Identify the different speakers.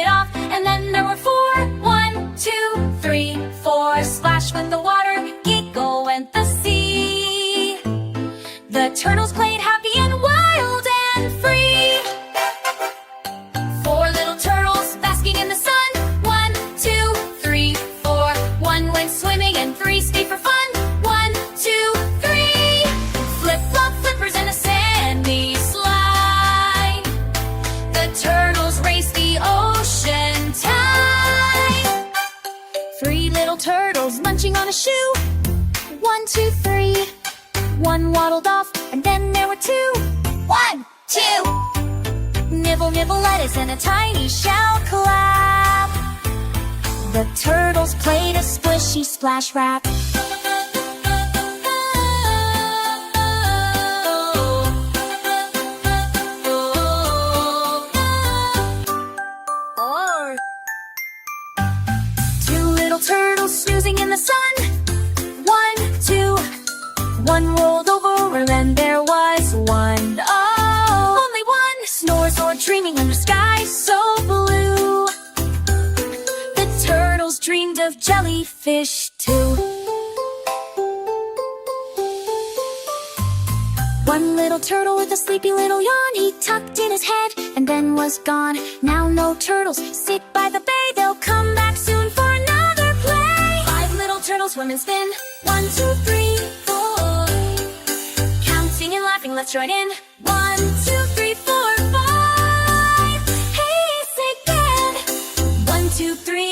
Speaker 1: it off, and then there were four. 1, 2, 3, 4. Splash went the water, giggle went the sea. The turtles played happy and wild and free. Four little turtles basking in the sun. 1, 2, 3, 4. One went swimming and three stayed for fun. 1, 2, 3. Flip-flop flippers in a sandy slide. The turtles raced the ocean tide. Three little turtles munching on a shoe. 1, 2, 3. One waddled off, and then there were two. 1, 2. Nibble, nibble lettuce and a tiny shell clap. The turtles played a squishy splash rap. Two little turtles snoozing in the sun. 1, 2. One rolled over and then there was one. Oh, only one snores or dreaming under skies so blue. The turtles dreamed of jellyfish too. One little turtle with a sleepy little yawn, he tucked in his head and then was gone. Now no turtles sit by the bay, they'll come back soon for another play. Five little turtles swim and spin. 1, 2, 3, 4. Counting and laughing, let's join in. 1, 2, 3, 4, 5. Hey, say again. 1, 2, 3.